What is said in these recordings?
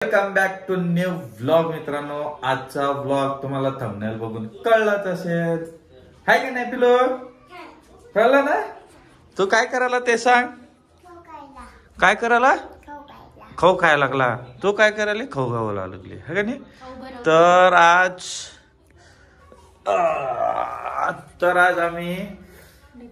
Welcome back to new vlog. मित्रांनो, आजचा vlog तुम्हाला थंबनेल बघून कळलाच असेल, हाय की नाही पिलो? कळलं ना? तू काय करायला ते सांग. काय करायला? खाऊ खायला लागला. तू काय करायला? खाऊ खावला लागली है का नाही? तर आज आम्ही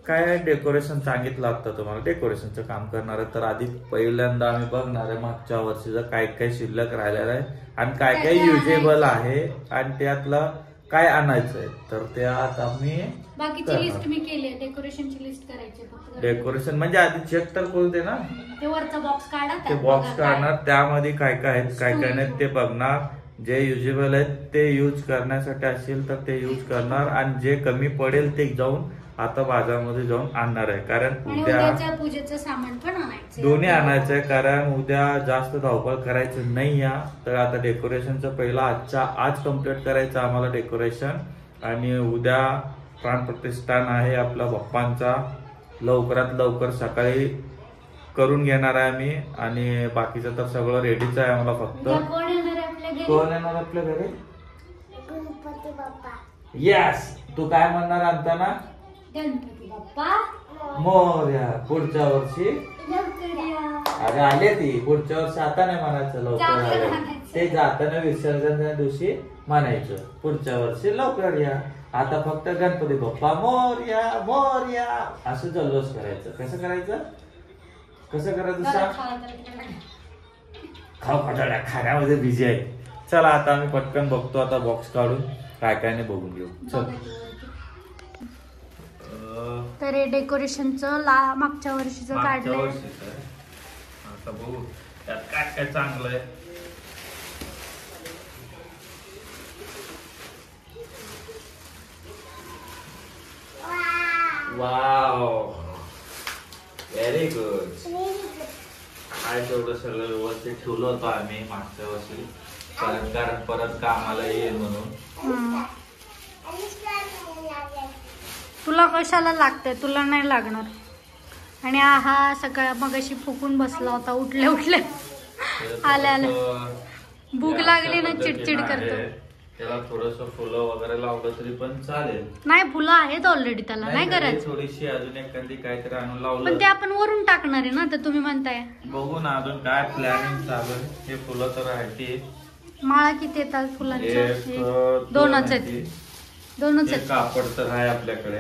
काय डेकोरेशन सांगितलं होतं तुम्हाला, डेकोरेशनचं काम करणार आहे. तर आधी पहिल्यांदा आम्ही बघणार आहे मागच्या वर्षीचं काय काय शिल्लक राहिलेलं आहे आणि काय काय युजेबल आहे आणि त्यातलं काय आणायचं आहे. तर ते आज आम्ही बाकीची लिस्ट मी केली आहे. डेकोरेशनची लिस्ट करायची फक्त. डेकोरेशन म्हणजे आधी चेक तर करू दे ना. ते वरचा बॉक्स काढा, ते बॉक्स काढणार, त्यामध्ये काय काय आहेत काय काय नाही ते बघणार. जे युजेबल आहेत ते यूज करण्यासाठी असेल तर ते यूज करणार आणि जे कमी पडेल ते जाऊन आता बाजारामध्ये जाऊन आणणार आहे. कारण उद्या पूजेचं सामान पण आणायचं, दोन्ही आणायचं आहे. कारण उद्या जास्त धावपळ करायचं नाही या. तर आता डेकोरेशनचं पहिला आज कम्प्लीट करायचं आम्हाला डेकोरेशन. आणि उद्या प्राणप्रतिष्ठान आहे आपला बाप्पांचा. लवकरात लवकर सकाळी करून घेणार आहे आम्ही. आणि बाकीचं तर सगळं रेडीच आहे आम्हाला. फक्त कोण येणार आपल्या घरी? गणपती बाप्पा. यस. तू काय म्हणणार आणताना? गणपती बाप्पा मोरया. पुढच्या वर्षी अरे आले ती पुढच्या वर्षी. आता नाही म्हणायचं लवकर, ते जाताना विसर्जनाच्या दिवशी म्हणायचं पुढच्या वर्षी लवकर या. आता फक्त गणपती बाप्पा मोरया मोरया असं जल्लोष करायचं. कसं करायचं? कसं करायचं सांग. खाऊ खटाड्या खाण्यामध्ये बिझी आहे. चला आता आम्ही पटकन बघतो आता बॉक्स काढून काय काय नाही बघून घेऊ. चल. तर हे डेकोरेशनचं मागच्या वर्षीचं काढलंय. आता बघू त्यात काय काय चांगलं आहे. Wow, very good. काय तेवढं सगळं व्यवस्थित ठेवलं होतं आम्ही मागच्या वर्षी, कारण परत कामाला येईल म्हणून. तुला कशाला लागतंय? तुला नाही लागणार. आणि हा सगळा मगाशी फुकून बसला होता. उठले आल्या भूक लागली ना चिडचिड करतो. त्याला थोडस फुलं वगैरे लावलं तरी पण चालेल. नाही, फुलं आहेत ऑलरेडी, त्याला नाही करायचं. थोडीशी अजून एखादी काहीतरी आणून लावलं पण ते आपण वरून टाकणार आहे ना. तर तुम्ही म्हणताय बघू ना अजून काय प्लॅनिंग चालू आहे. हे फुलं तर आहे. माळा किती येतात फुलांचे? दोनच आहेत. कापड तर आहे आपल्याकडे.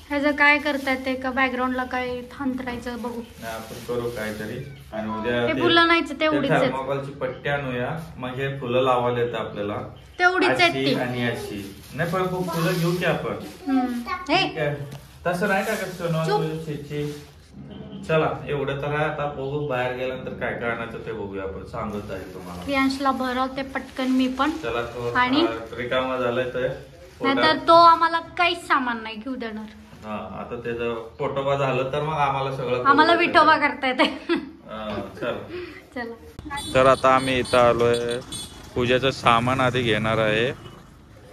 ह्याचं काय करतायत ते का बॅकग्राऊंडला काय थांबरायचं बघू. आपण करू काहीतरी. आणि उद्या ते फुलं नाहीच तेवढीच आहेत. थर्माकोलची पट्टी आणूया म्हणजे फुलं लावायला येतं आपल्याला. तेवढीच आहेत ती. आणि अशी नाही पण खूप फुलं घेऊ की आपण. तसं नाही का? चला एवढं तर आहे. आता बघू बाहेर गेल्यानंतर काय काय आणायचं ते बघूया आपण. सांगत आहे तुम्हाला. प्रियांशला भरवते पटकन मी पण. चला तो आणि रिकामा झालाय तर नाहीतर तो आम्हाला काहीच सामान नाही घेऊ देणार. आता त्याचं फोटोबा झालं तर मग आम्हाला सगळं आम्हाला विठोबा करता येते. चला. तर आता आम्ही इथं आलोय. पूजेचं सामान आधी घेणार आहे.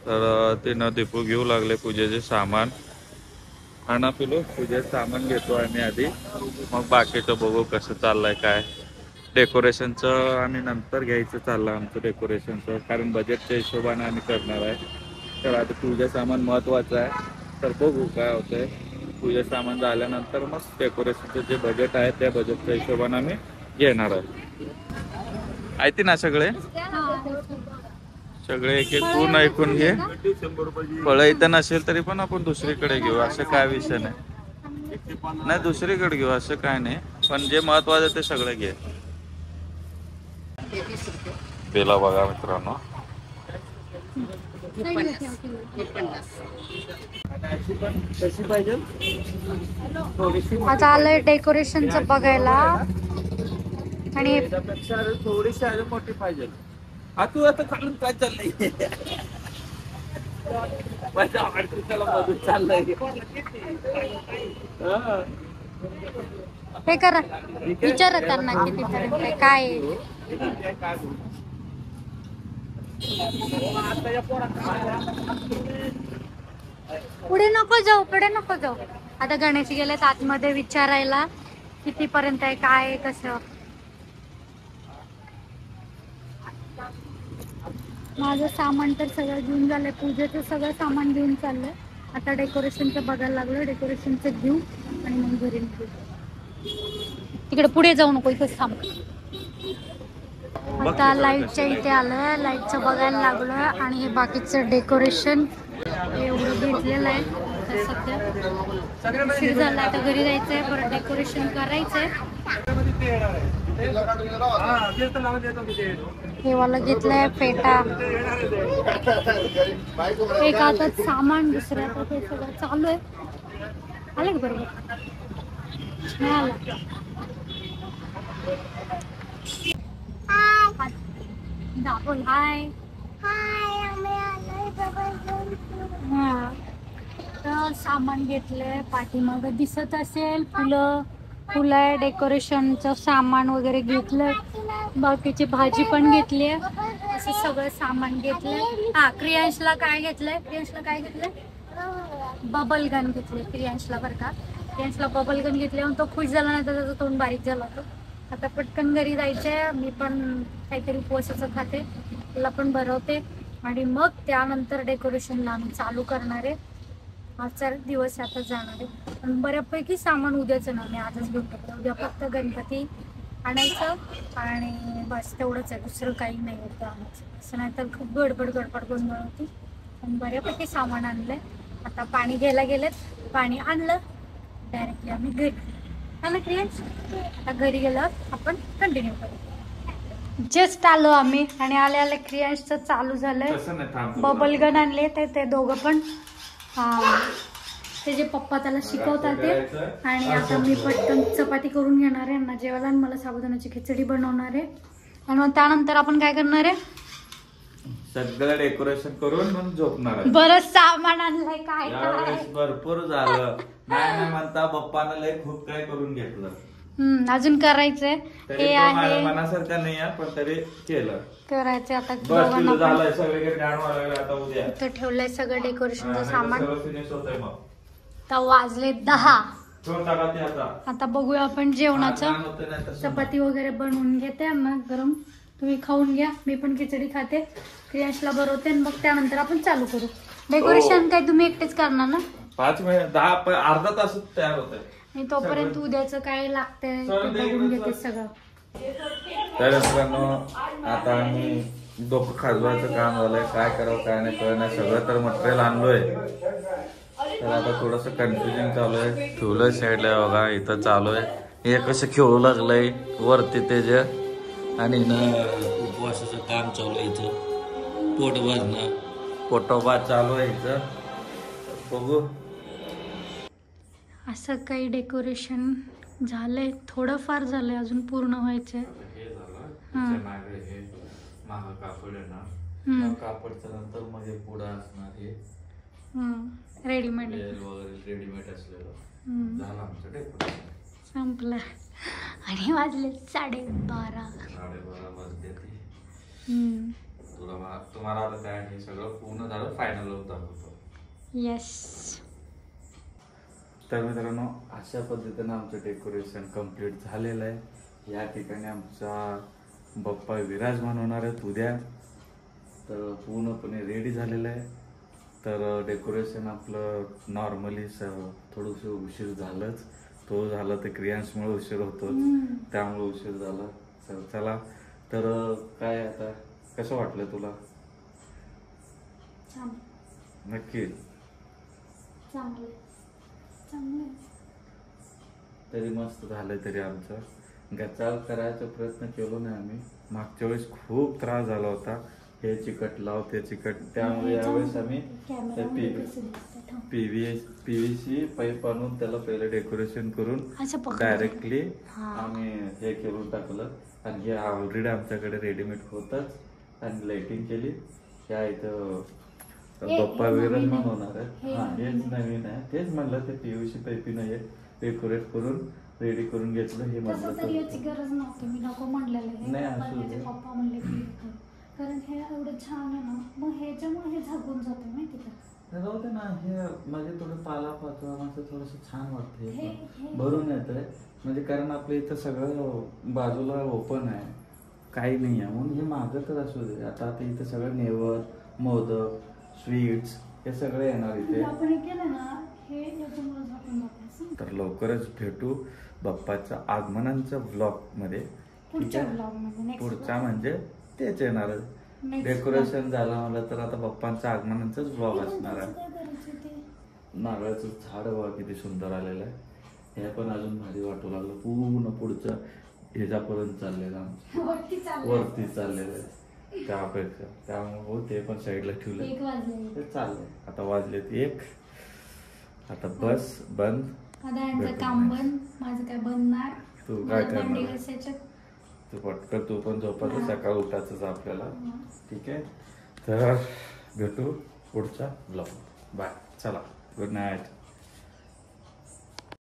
तर ते न दीपू घेऊ लागले पूजेचे सामान. आणा पिलो पूजेचं सामान घेतो आम्ही आधी. मग बाकीचं बघू कसं चाललंय काय. डेकोरेशनचं आम्ही नंतर घ्यायचं चाललं आमचं डेकोरेशनचं. कारण बजेटच्या हिशोबाने आम्ही करणार आहे. तर आता पूजा सामान महत्वाचं आहे. तर बघू काय होतंय. पूजा सामान झाल्यानंतर मग डेकोरेशनचं जे बजेट आहे त्या बजेटच्या हिशोबाने आम्ही घेणार आहे. ऐकते ना सगळे एक एक पूर्ण ऐकून घे. फळं इथं नसेल तरी पण आपण दुसरीकडे घेऊ असं काय विषय नाही. दुसरीकडे घेऊ असं काय नाही. पण जे महत्वाचं ते सगळं घे. बेला बघा मित्रांनो. आता आलंय डेकोरेशनचं बघायला. आणि थोडीशी अजून मोठी पाहिजे. तू आता खालून काय चाललंय? चाललंय हे करा विचारा त्यांना कितीपर्यंत काय. पुढे नको जाऊ. आता गणेश गेलेत आतमध्ये विचारायला कितीपर्यंत आहे काय कसं. माझं सामान तर सगळं घेऊन झालंय, पूजेचं सगळं सामान घेऊन चाललंय. आता डेकोरेशनचं बघायला लागलं, डेकोरेशनचं घेऊ आणि मग घरी निघू. तिकडे पुढे जाऊ नको, इथंच थांब. आता लाईटच्या इथे आलोय, लाईटचं बघायला लागलोय आणि हे बाकीचं डेकोरेशन एवढं घेतलेलं आहे. तर सध्या उशीर झाला, आता घरी जायचंय, परत डेकोरेशन करायचंय. हे वाला घेतलंय फेटा, एक हातात सामान, दुसऱ्या हातात हे सगळं चालू आहे. आलं का बरोबर? नाही आलं. दाखवल हाय. हा, तर सामान घेतलंय, पाठीमागं दिसत असेल फुलं आहे, डेकोरेशनचं सामान वगैरे घेतलंय. बाकीची भाजी पण घेतली आहे, असं सगळं सामान घेतलंय. हा, क्रियांशला काय घेतलंय? बबल गन घेतले क्रियांशला, बरं का. क्रियांशला बबल गन घेतले, तो खुश झाला, नाही तर त्याचं तोंड बारीक झालं होतं. आता पटकन घरी जायचंय, मी पण काहीतरी उपवासाचं खाते, तुला पण भरवते आणि मग त्यानंतर डेकोरेशनला आम्ही चालू करणार आहे. आजचा दिवस आता जाणार आहे, पण बऱ्यापैकी सामान उद्याचं ना मी आजच घेऊन टाकलं. उद्या फक्त गणपती आणायचं आणि बस तेवढंच आहे, दुसरं काही नाही होतं आणायचं. असं नाही तर खूप गडबड गोंधळ होती. पण बऱ्यापैकी सामान आणलंय. आता पाणी घ्यायला गेलेत, पाणी आणलं, डायरेक्टली आम्ही घरी. ना क्रियांश, आता घरी गेल्यावर आपण कंटिन्यू करू. जस्ट आलो आम्ही आणि आले क्रियांशचं चालू झालंय. बबल गन आणले ते दोघं पण, त्याचे पप्पा त्याला शिकवतात ते. आणि आता मी पटकन चपाती करून घेणार आहे ना जेवायला, आणि मला साबुदाण्याची खिचडी बनवणार आहे. आणि मग त्यानंतर आपण काय करणार आहे? सगळं डेकोरेशन करून मग झोपणार आहे. बरंच सामान आणलंय, काय भरपूर झालं. नाही म्हणता पप्पानं लय खूप काय करून घेतलं. अजून करायचंय. हे आहे मनासारखं नाही आहे, पण तरी केलं, करायचंय. आता झालंय सगळीकडे आता उद्या इथं ठेवलंय सगळं डेकोरेशनचं सामान. मग आता वाजले 10. आता आता बघूया आपण जेवणाचं. चपाती वगैरे बनवून घेते मग गरम, तुम्ही खाऊन घ्या, मी पण खिचडी खाते, क्रियांशला भरवते, मग त्यानंतर आपण चालू करू. डेकोरेशन काय तुम्ही एकटेच करणार ना? 5 मिनिट 10 अर्धा तास तयार होत. आणि तोपर्यंत उद्याचं काय लागतंय ते बघून घेते सगळं. तर मित्रांनो, आता आम्ही डोकं खाजवायचं काम झालंय, काय करावं काय नाही कळलं नाही. सगळं तर मटेरियल आणलोय, तर आता थोडस कन्फ्युजन चालू आहे. ठेवलंय साईडला बघा, इथं चालू आहे. हे कसं खेळू लागलंय वरती त्याच, आणि ना उपवासाचं काम चालू आहे इथं. पोटोबा चालू आहे इथं. बघू, असं काही डेकोरेशन झालंय, थोडंफार झालंय, अजून पूर्ण व्हायचंय. मागं कापड आहे ना, कापडच्या नंतर मध्ये पुढं असणार हे रेडीमेड वगैरे रेडीमेड असलेलं झालं आमचं डेकोरेशन. संपलं आणि वाजले 12:30. 12:30 वाजले ते. तुम्हाला आता काय हे सगळं पूर्ण झालं, फायनल दाखवतो. येस. तर मित्रांनो, अशा पद्धतीनं आमचं डेकोरेशन कम्प्लीट झालेलं आहे. या ठिकाणी आमचा बाप्पा विराजमान होणार आहेत उद्या, तर पूर्णपणे रेडी झालेलं आहे. तर डेकोरेशन आपलं नॉर्मली थोडंसं उशीर झालंच, तो झाला तर क्रियांशमुळे उशीर होतो, त्यामुळे उशीर झाला. तर चला, तर काय आता कसं वाटलं तुला? नक्की तरी मस्त झालंय. तरी आमचं गचाळ करायचा प्रयत्न केलो नाही आम्ही. मागच्या वेळेस खूप त्रास झाला होता, हे चिकट लाव ते चिकट, त्यामुळे यावेळेस आम्ही पीव्हीसी पाईप आणून त्याला पहिले डेकोरेशन करून डायरेक्टली आम्ही हे करून टाकलं. आणि हे ऑलरेडी आमच्याकडे रेडीमेड होतच, आणि लाइटिंग केली. ह्या इथं बाप्पा विराजमान होणार आहे. हा, हेच नवीन आहे, तेच म्हणलं ते पीव्हीसी पाईपीनं हे डेकोरेट करून रेडी करून घेतलं. हे म्हटलं गरज नव्हती, मी नको म्हणलेलं नाही, असू दे. पप्पा म्हणले की कारण हे एवढं छान आहे ना, मग ह्याच्यामुळे हे झाकून जातं माहिती का. राहू दे ना, हे म्हणजे थोडं पाला पाचवा माझं थोडस छान वाटतंय, भरून येतंय. म्हणजे कारण आपल्या इथं सगळं बाजूला ओपन आहे, काही नाही आहे म्हणून हे मागं तर असू दे. आता इथे सगळं नेवर, मोदक, स्वीट्स हे सगळे येणार इथे. आपण हे केलं ना, हे याच्यामुळे झाकून टाकायचं. तर लवकरच भेटू बाप्पाच्या आगमनाच्या व्लॉग मध्ये. पुढच्या ब्लॉगमध्ये नेक्स्ट पुढचा म्हणजे तेच येणार. डेकोरेशन झालं मला तर आता बाप्पांच्या आगमनाचाच व्लॉग असणार आहे. नारळाचं झाड बघा किती सुंदर आलेलं आहे. हे पण अजून भारी वाटू लागलं. पूर्ण पुढचं ह्याच्यापर्यंत चाललेलं आमचं वरती चाललेलं आहे त्यापेक्षा. त्यामुळे हो ते पण साईडला ठेवलं. 1 वाजले. ते चाललंय. आता वाजलेत 1. आता बस बंद. आता यांचं काम बंद, माझं काय बंद नाही. तू काय मला भांडी करणार? घासायच्यात. तू पटकन तू पण झोपायचं. सकाळ उठायचंच आपल्याला. ठीक आहे तर भेटू पुढचा ब्लॉग. बाय. चला गुड नाईट.